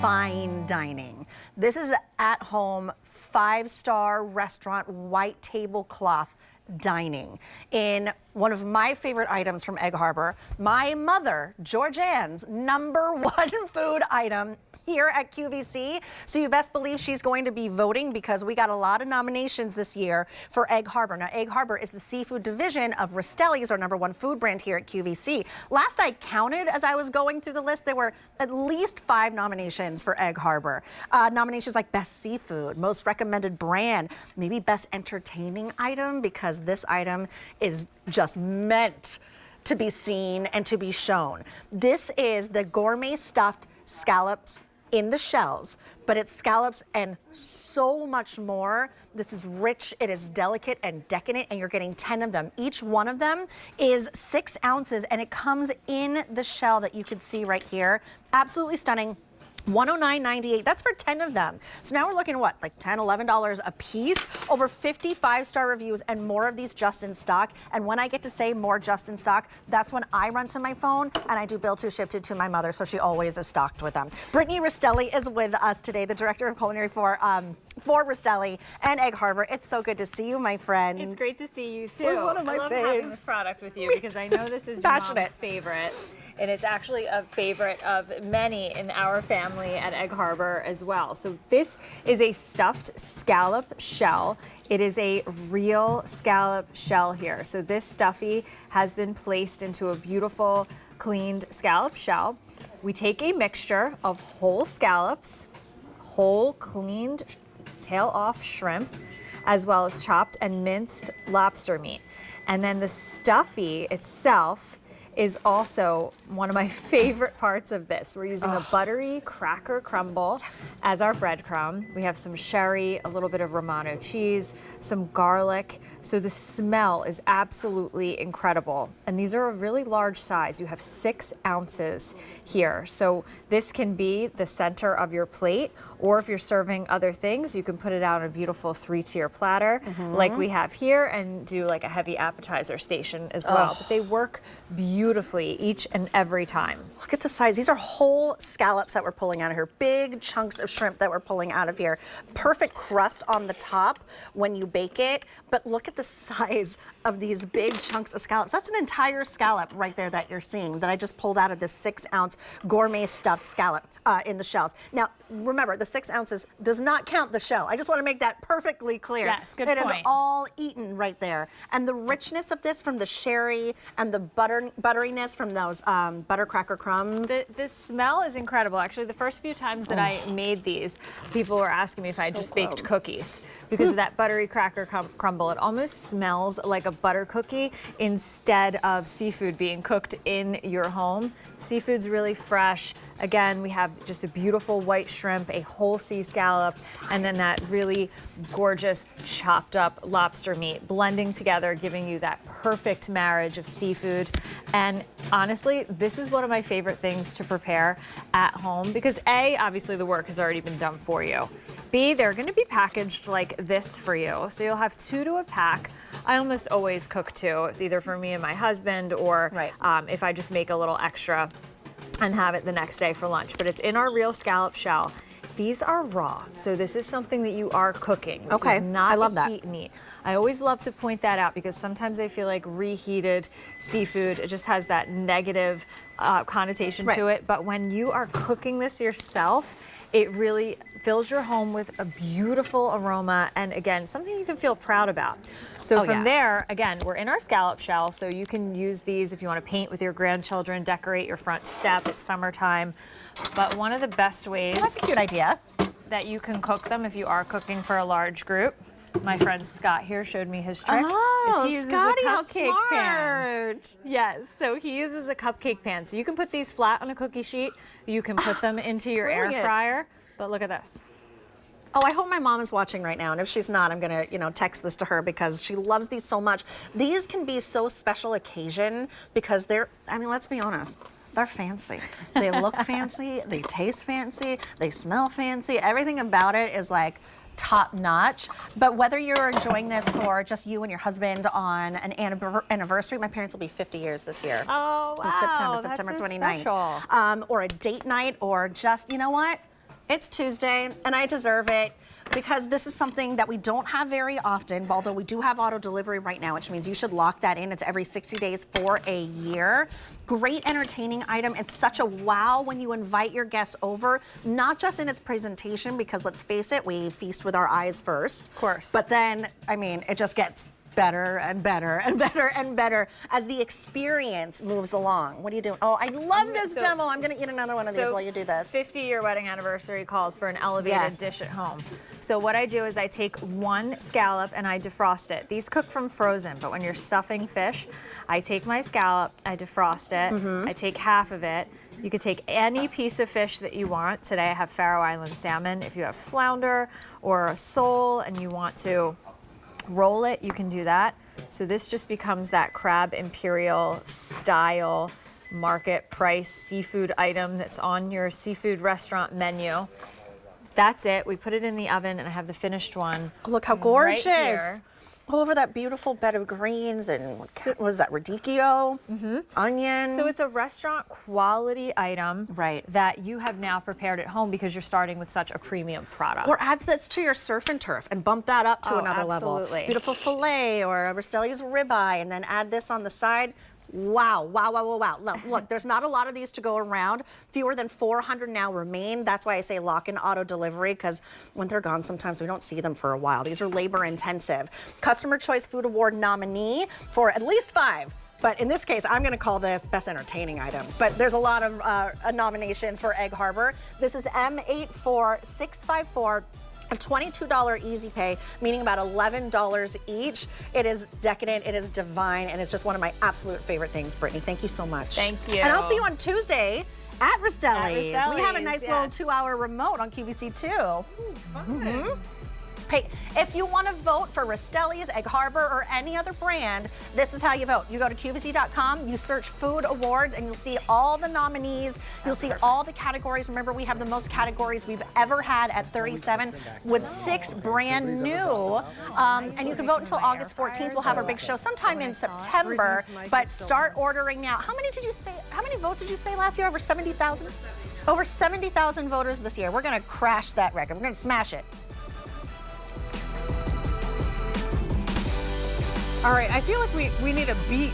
fine dining. This is at-home, 5-star restaurant, white tablecloth dining in one of my favorite items from Egg Harbor. My mother, Georgianne's #1 food item here at QVC. So you best believe she's going to be voting because we got a lot of nominations this year for Egg Harbor. Now, Egg Harbor is the seafood division of Ristelli's, our #1 food brand here at QVC. Last I counted as I was going through the list, there were at least 5 nominations for Egg Harbor. Nominations like Best Seafood, Most Recommended Brand, maybe Best Entertaining Item, because this item is just meant to be seen and to be shown. This is the gourmet stuffed scallops in the shells, but it's scallops and so much more. This is rich, it is delicate and decadent, and you're getting 10 of them. Each one of them is 6 ounces, and it comes in the shell that you can see right here. Absolutely stunning. $109.98. That's for 10 of them. So now we're looking at what, like $10, $11 a piece? Over 50 5-star reviews and more of these just in stock. And when I get to say more just in stock, that's when I run to my phone and I do bill to, ship to my mother, so she always is stocked with them. Brittany Ristelli is with us today, the director of culinary for Ristelli and Egg Harbor. It's so good to see you, my friend. It's great to see you too. You're one of my I love faves. having this product with you because I know this is your mom's favorite. And it's actually a favorite of many in our family at Egg Harbor as well. So this is a stuffed scallop shell. It is a real scallop shell here. So this stuffy has been placed into a beautiful cleaned scallop shell. We take a mixture of whole scallops, whole cleaned tail off shrimp, as well as chopped and minced lobster meat. And then the stuffy itself is also one of my favorite parts of this. We're using a buttery cracker crumble as our breadcrumb. We have some sherry, a little bit of Romano cheese, some garlic. So the smell is absolutely incredible. And these are a really large size. You have 6 ounces here. So this can be the center of your plate, or if you're serving other things, you can put it out on a beautiful 3-tier platter like we have here and do like a heavy appetizer station as well. But they work beautifully each and every time. Look at the size. These are whole scallops that we're pulling out of here. Big chunks of shrimp that we're pulling out of here. Perfect crust on the top when you bake it. But look at the size of these big chunks of scallops. That's an entire scallop right there that you're seeing that I just pulled out of this 6-ounce gourmet stuffed scallop in the shells. Now, remember, the 6 ounces does not count the shell. I just want to make that perfectly clear. Yes, good point. It is all eaten right there. And the richness of this from the sherry and the butteriness from those butter cracker crumbs. The smell is incredible. Actually, the first few times that I made these, people were asking me if I just baked cookies because of that buttery cracker crumble. It almost smells like a butter cookie instead of seafood being cooked in your home. Seafood's really fresh. Again, we have just a beautiful white shrimp, a whole sea scallop, and then that really gorgeous chopped up lobster meat blending together, giving you that perfect marriage of seafood. And honestly, this is one of my favorite things to prepare at home because A, obviously the work has already been done for you. B, they're going to be packaged like this for you. So you'll have 2 to a pack. I almost always cook 2. It's either for me and my husband or if I just make a little extra and have it the next day for lunch. But it's in our real scallop shell. These are raw, so this is something that you are cooking. This is not I love that. Heat meat. I always love to point that out because sometimes I feel like reheated seafood, it just has that negative connotation to it. But when you are cooking this yourself, it really fills your home with a beautiful aroma and, again, something you can feel proud about. So from there, again, we're in our scallop shell, so you can use these if you want to paint with your grandchildren, decorate your front step. It's summertime. But one of the best ways that's a cute idea that you can cook them if you are cooking for a large group, my friend Scott here showed me his trick. Oh, is he uses Scotty, a how cupcake pan. smart. Yes, so he uses a cupcake pan. So you can put these flat on a cookie sheet. You can put them into your air fryer. But look at this. Oh, I hope my mom is watching right now, and if she's not, I'm gonna, text this to her because she loves these so much. These can be so special occasion because they're, let's be honest, they're fancy. They look fancy, they taste fancy, they smell fancy. Everything about it is like top notch. But whether you're enjoying this for just you and your husband on an anniversary, my parents will be 50 years this year. Oh, wow. In September That's so 29th. special. Or a date night, or just, you know what? It's Tuesday, and I deserve it because this is something that we don't have very often, although we do have auto delivery right now, which means you should lock that in. It's every 60 days for a year. Great entertaining item. It's such a wow when you invite your guests over, not just in its presentation, because let's face it, we feast with our eyes first. Of course. But then, I mean, it just gets better and better and better and better as the experience moves along. What are you doing? Oh, I love this demo. I'm going to eat another one of these while you do this. 50-year wedding anniversary calls for an elevated dish at home. So what I do is I take one scallop and I defrost it. These cook from frozen, but when you're stuffing fish, I take my scallop, I defrost it, I take half of it. You could take any piece of fish that you want. Today I have Faroe Island salmon. If you have flounder or a sole and you want to roll it, you can do that. So this just becomes that crab imperial style market price seafood item that's on your seafood restaurant menu. That's it. We put it in the oven and I have the finished one. Oh, look how gorgeous. Right here. All over that beautiful bed of greens and what was that, radicchio, onion. So it's a restaurant quality item that you have now prepared at home because you're starting with such a premium product. Or add this to your surf and turf and bump that up to another level. Beautiful filet or a Rastelli's ribeye, and then add this on the side. Wow, wow, wow, wow, wow. Look, there's not a lot of these to go around. Fewer than 400 now remain. That's why I say lock in auto delivery, because when they're gone, sometimes we don't see them for a while. These are labor intensive. Customer Choice Food Award nominee for at least 5. But in this case, I'm going to call this best entertaining item. But there's a lot of nominations for Egg Harbor. This is M84654. A $22 easy pay, meaning about $11 each. It is decadent, it is divine, and it's just one of my absolute favorite things, Brittany. Thank you so much. Thank you. And I'll see you on Tuesday at Rastelli's. We have a nice little 2-hour remote on QVC too. Ooh, fun. Hey, if you want to vote for Rastelli's, Egg Harbor, or any other brand, this is how you vote. You go to QVC.com, you search Food Awards, and you'll see all the nominees. You'll see all the categories. Remember, we have the most categories we've ever had at 37, with 6 brand new. And you can vote until August 14th. We'll have our big show sometime in September, but start ordering now. How many votes did you say last year? Over 70,000? Over 70,000 voters this year. We're going to crash that record. We're going to smash it. All right, I feel like we need a beat